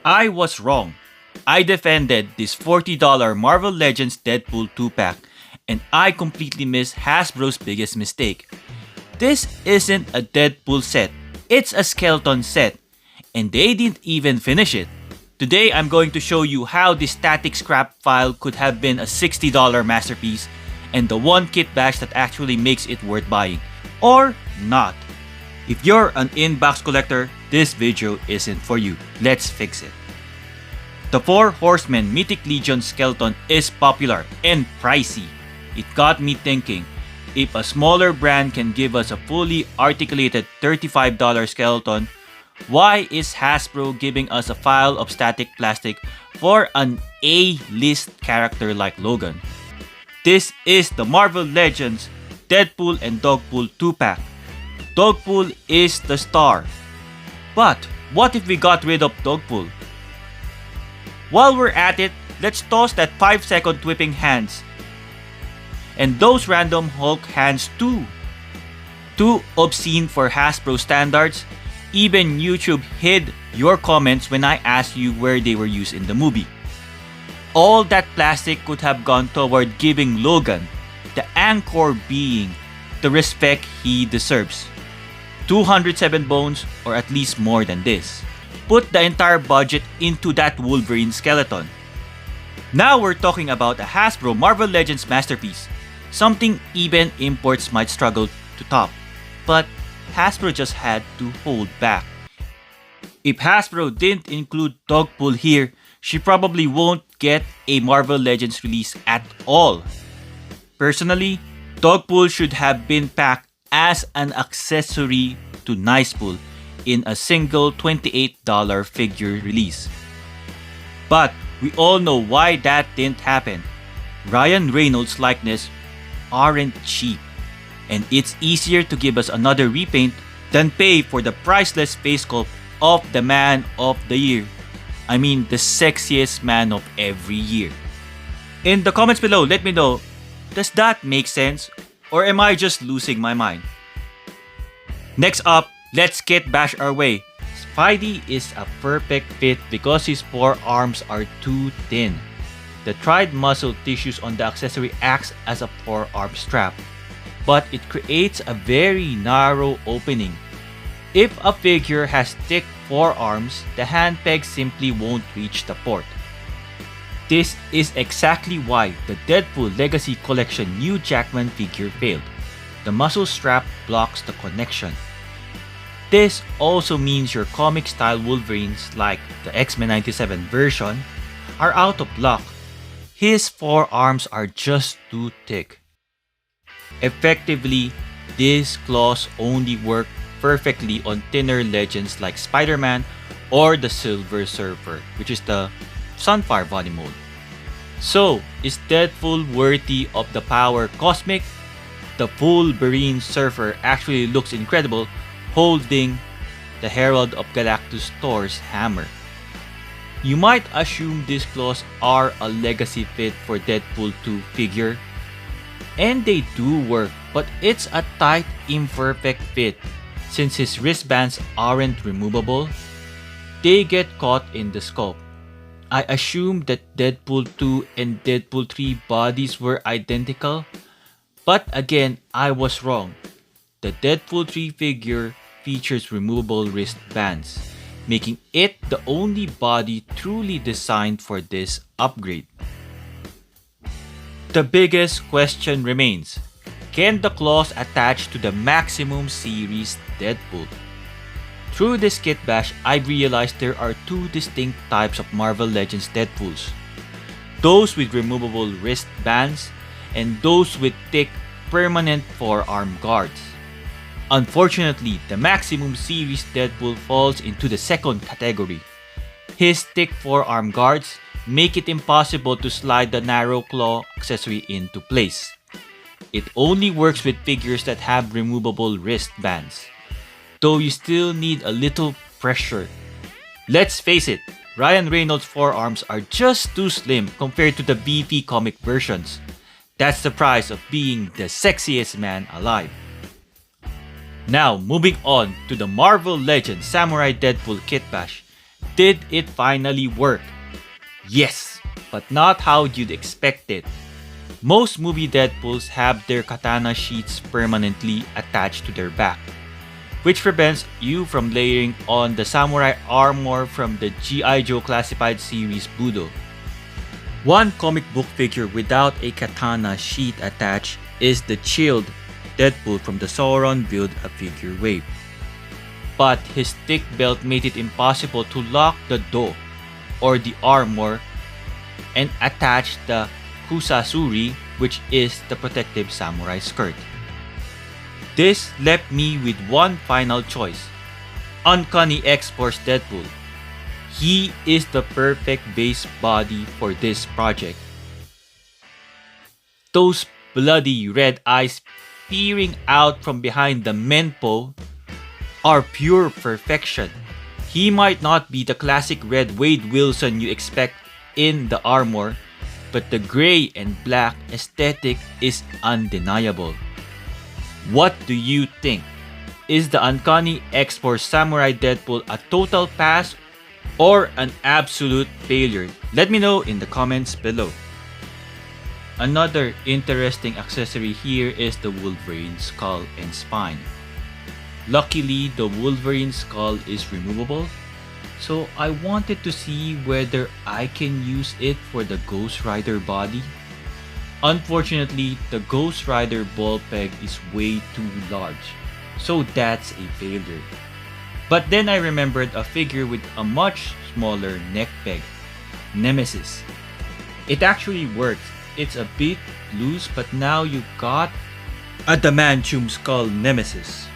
I was wrong. I defended this $40 Marvel Legends Deadpool 2-pack, and I completely missed Hasbro's biggest mistake. This isn't a Deadpool set, it's a skeleton set, and they didn't even finish it. Today I'm going to show you how this static scrap file could have been a $60 masterpiece, and the one Kitbash that actually makes it worth buying. Or not. If you're an in-box collector, this video isn't for you. Let's fix it. The 4 Horsemen Mythic Legion skeleton is popular and pricey. It got me thinking, if a smaller brand can give us a fully articulated $35 skeleton, why is Hasbro giving us a file of static plastic for an A-list character like Logan? This is the Marvel Legends Deadpool and Dogpool 2-pack. Dogpool is the star. But what if we got rid of Dogpool? While we're at it, let's toss that 5-second whipping hands. And those random Hulk hands too. Too obscene for Hasbro standards. Even YouTube hid your comments when I asked you where they were used in the movie. All that plastic could have gone toward giving Logan, the anchor being, the respect he deserves. 207 bones, or at least more than this. Put the entire budget into that Wolverine skeleton. Now we're talking about a Hasbro Marvel Legends masterpiece. Something even imports might struggle to top. But Hasbro just had to hold back. If Hasbro didn't include Dogpool here, she probably won't get a Marvel Legends release at all. Personally, Dogpool should have been packed as an accessory to Nicepool in a single $28 figure release. But we all know why that didn't happen. Ryan Reynolds' likeness aren't cheap, and it's easier to give us another repaint than pay for the priceless face sculpt of the Man of the Year. I mean, the sexiest man of every year. In the comments below, let me know, does that make sense? Or am I just losing my mind? Next up, let's Kitbash our way. Spidey is a perfect fit because his forearms are too thin. The tried muscle tissues on the accessory acts as a forearm strap, but it creates a very narrow opening. If a figure has thick forearms, the hand peg simply won't reach the port. This is exactly why the Deadpool Legacy Collection Hugh Jackman figure failed. The muscle strap blocks the connection. This also means your comic-style Wolverines like the X-Men 97 version are out of luck. His forearms are just too thick. Effectively, these claws only work perfectly on thinner legends like Spider-Man or the Silver Surfer, which is the Sunfire body mold. So, is Deadpool worthy of the power cosmic? The Wolverine Surfer actually looks incredible holding the Herald of Galactus Thor's hammer. You might assume these claws are a legacy fit for Deadpool 2 figure, and they do work, but it's a tight, imperfect fit. Since his wristbands aren't removable, they get caught in the sculpt. I assumed that Deadpool 2 and Deadpool 3 bodies were identical, but again, I was wrong. The Deadpool 3 figure features removable wristbands, making it the only body truly designed for this upgrade. The biggest question remains, can the claws attach to the Maximum Series Deadpool? Through this Kitbash, I realized there are 2 distinct types of Marvel Legends Deadpools. Those with removable wristbands and those with thick, permanent forearm guards. Unfortunately, the Maximum Series Deadpool falls into the second category. His thick forearm guards make it impossible to slide the narrow claw accessory into place. It only works with figures that have removable wristbands, though you still need a little pressure. Let's face it, Ryan Reynolds' forearms are just too slim compared to the beefy comic versions. That's the price of being the sexiest man alive. Now, moving on to the Marvel Legends Samurai Deadpool Kitbash. Did it finally work? Yes, but not how you'd expect it. Most movie Deadpools have their katana sheaths permanently attached to their back, which prevents you from layering on the samurai armor from the G.I. Joe classified series Budo. One comic book figure without a katana sheath attached is the chilled Deadpool from the Sauron Build-A-Figure wave. But his thick belt made it impossible to lock the do, or the armor, and attach the kusasuri, which is the protective samurai skirt. This left me with one final choice: Uncanny X-Force Deadpool. He is the perfect base body for this project. Those bloody red eyes peering out from behind the menpo are pure perfection. He might not be the classic red Wade Wilson you expect in the armor, but the gray and black aesthetic is undeniable. What do you think? Is the Uncanny X-Force Samurai Deadpool a total pass or an absolute failure? Let me know in the comments below. Another interesting accessory here is the Wolverine skull and spine. Luckily, the Wolverine skull is removable, so I wanted to see whether I can use it for the Ghost Rider body. Unfortunately, the Ghost Rider ball peg is way too large, so that's a failure. But then I remembered a figure with a much smaller neck peg, Nemesis. It actually works. It's a bit loose, but now you got adamantium skull Nemesis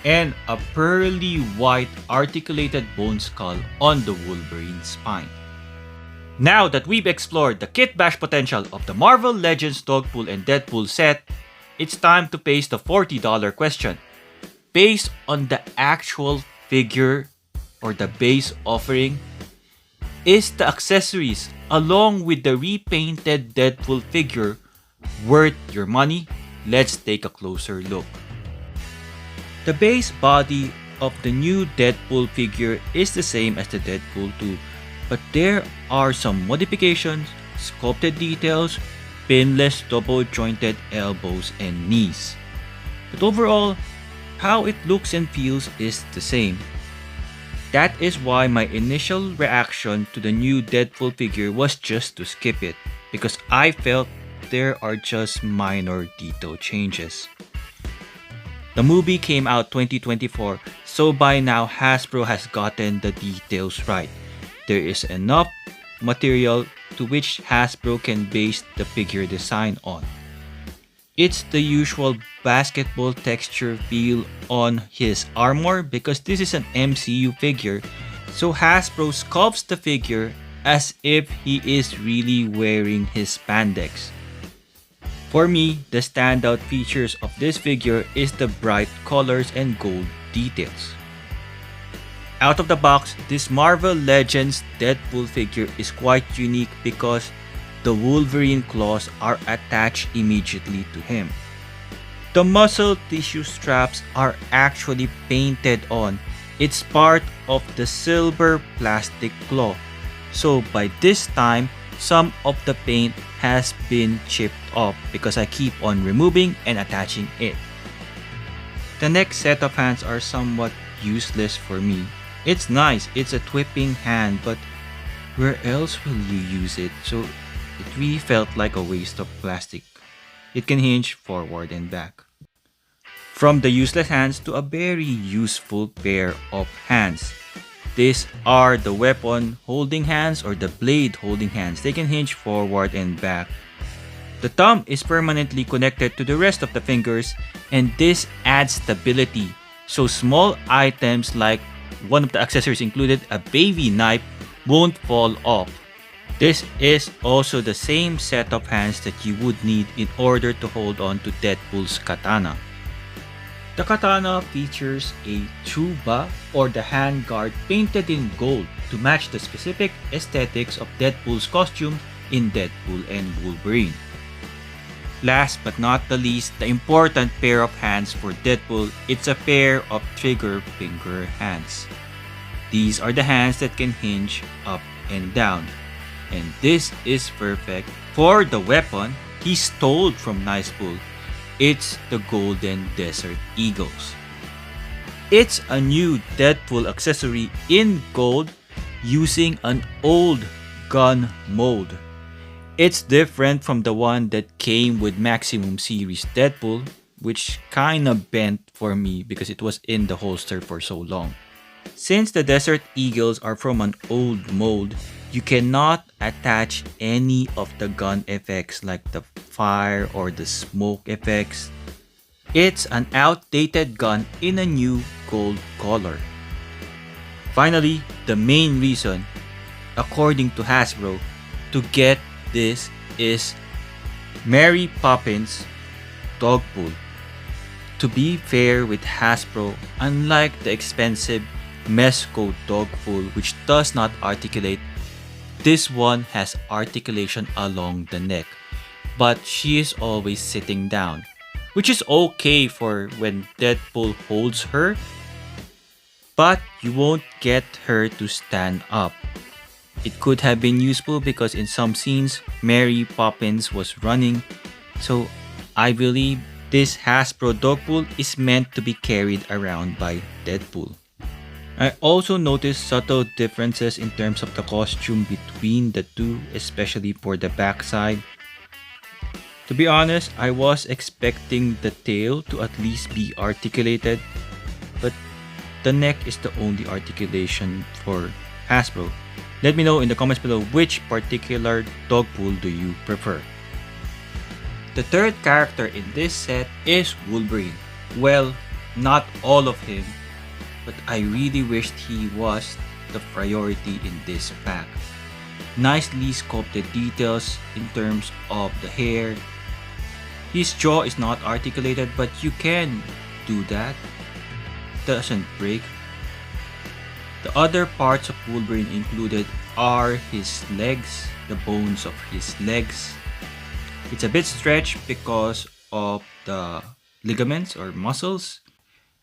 and a pearly white articulated bone skull on the Wolverine spine. Now that we've explored the Kitbash potential of the Marvel Legends Dogpool and Deadpool set, it's time to face the $40 question. Based on the actual figure or the base offering, is the accessories along with the repainted Deadpool figure worth your money? Let's take a closer look. The base body of the new Deadpool figure is the same as the Deadpool 2, but there are some modifications, sculpted details, pinless double-jointed elbows and knees. But overall, how it looks and feels is the same. That is why my initial reaction to the new Deadpool figure was just to skip it, because I felt there are just minor detail changes. The movie came out 2024, so by now Hasbro has gotten the details right. There is enough material to which Hasbro can base the figure design on. It's the usual basketball texture feel on his armor because this is an MCU figure, so Hasbro sculpts the figure as if he is really wearing his spandex. For me, the standout features of this figure is the bright colors and gold details. Out of the box, this Marvel Legends Deadpool figure is quite unique because the Wolverine claws are attached immediately to him. The muscle tissue straps are actually painted on. It's part of the silver plastic claw. So by this time, some of the paint has been chipped off because I keep on removing and attaching it. The next set of hands are somewhat useless for me. It's nice, it's a whipping hand, but where else will you use it? So it really felt like a waste of plastic. It can hinge forward and back. From the useless hands to a very useful pair of hands. These are the weapon holding hands or the blade holding hands. They can hinge forward and back. The thumb is permanently connected to the rest of the fingers, and this adds stability. So small items like one of the accessories included, a baby knife, won't fall off. This is also the same set of hands that you would need in order to hold on to Deadpool's katana. The katana features a chuba or the handguard painted in gold to match the specific aesthetics of Deadpool's costume in Deadpool and Wolverine. Last but not the least, the important pair of hands for Deadpool, it's a pair of trigger finger hands. These are the hands that can hinge up and down. And this is perfect for the weapon he stole from Nicepool. It's the Golden Desert Eagles. It's a new Deadpool accessory in gold using an old gun mold. It's different from the one that came with Maximum Series Deadpool, which kinda bent for me because it was in the holster for so long. Since the Desert Eagles are from an old mold, you cannot attach any of the gun effects like the fire or the smoke effects. It's an outdated gun in a new gold color. Finally, the main reason, according to Hasbro, to get this is Mary Poppins Dogpool. To be fair with Hasbro, unlike the expensive Mezco Dogpool which does not articulate, this one has articulation along the neck, but she is always sitting down, which is okay for when Deadpool holds her, but you won't get her to stand up. It could have been useful because in some scenes, Mary Poppins was running, so I believe this Hasbro Dogpool is meant to be carried around by Deadpool. I also noticed subtle differences in terms of the costume between the two, especially for the backside. To be honest, I was expecting the tail to at least be articulated, but the neck is the only articulation for Hasbro. Let me know in the comments below which particular Dogpool do you prefer. The third character in this set is Wolverine. Well, not all of him, but I really wished he was the priority in this pack. Nicely sculpted details in terms of the hair. His jaw is not articulated, but you can do that. Doesn't break. The other parts of Wolverine included are his legs, the bones of his legs. It's a bit stretched because of the ligaments or muscles.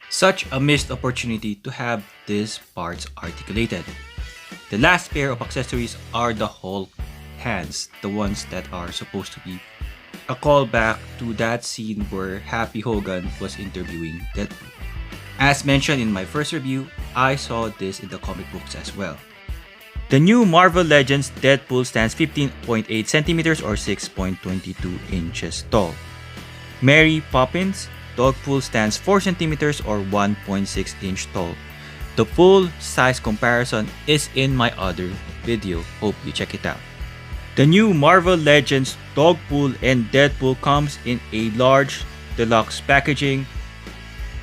Such a missed opportunity to have these parts articulated. The last pair of accessories are the Hulk hands, the ones that are supposed to be a callback to that scene where Happy Hogan was interviewing Deadpool. As mentioned in my first review, I saw this in the comic books as well. The new Marvel Legends Deadpool stands 15.8 centimeters or 6.22 inches tall. Mary Poppins Dogpool stands 4 centimeters or 1.6 inch tall. The full size comparison is in my other video. Hope you check it out. The new Marvel Legends Dogpool and Deadpool comes in a large deluxe packaging.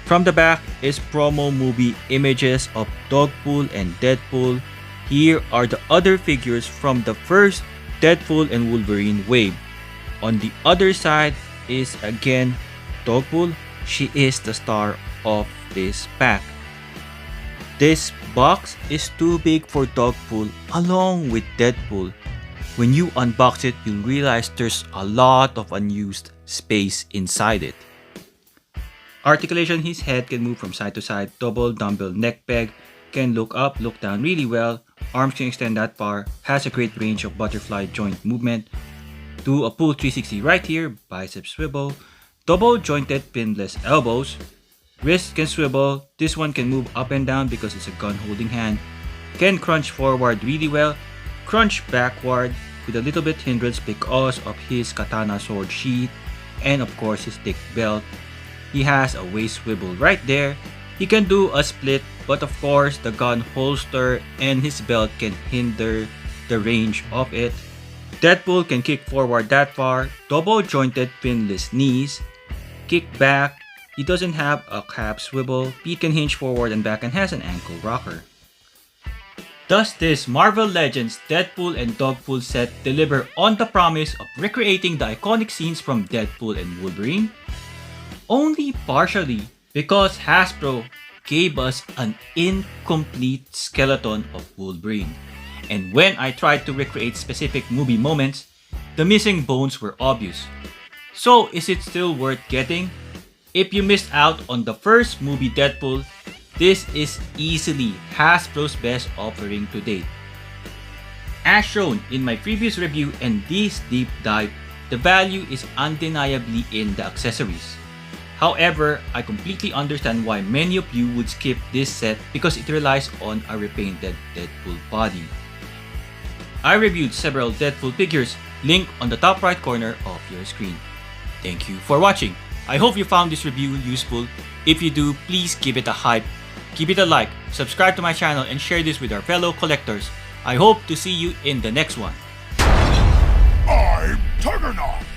From the back is promo movie images of Dogpool and Deadpool. Here are the other figures from the first Deadpool and Wolverine wave. On the other side is again Dogpool. She is the star of this pack. This box is too big for Dogpool along with Deadpool. When you unbox it, you'll realize there's a lot of unused space inside it. Articulation, his head can move from side to side, double dumbbell neck peg, can look up, look down really well, arms can extend that far, has a great range of butterfly joint movement, do a pull 360 right here, bicep swivel, double jointed pinless elbows, wrist can swivel, this one can move up and down because it's a gun holding hand, can crunch forward really well, crunch backward with a little bit hindrance because of his katana sword sheath, and of course his thick belt. He has a waist swivel right there. He can do a split, but of course the gun holster and his belt can hinder the range of it. Deadpool can kick forward that far, double jointed pinless knees, kick back. He doesn't have a cap swivel. He can hinge forward and back and has an ankle rocker. Does this Marvel Legends Deadpool and Dogpool set deliver on the promise of recreating the iconic scenes from Deadpool and Wolverine? Only partially, because Hasbro gave us an incomplete skeleton of Wolverine. And when I tried to recreate specific movie moments, the missing bones were obvious. So is it still worth getting? If you missed out on the first movie Deadpool, This is easily Hasbro's best offering to date. As shown in my previous review and this deep dive, the value is undeniably in the accessories. However, I completely understand why many of you would skip this set because it relies on a repainted Deadpool body. I reviewed several Deadpool figures, linked on the top right corner of your screen. Thank you for watching. I hope you found this review useful. If you do, please give it a hype, give it a like, subscribe to my channel, and share this with our fellow collectors. I hope to see you in the next one. I'm Juggernaut!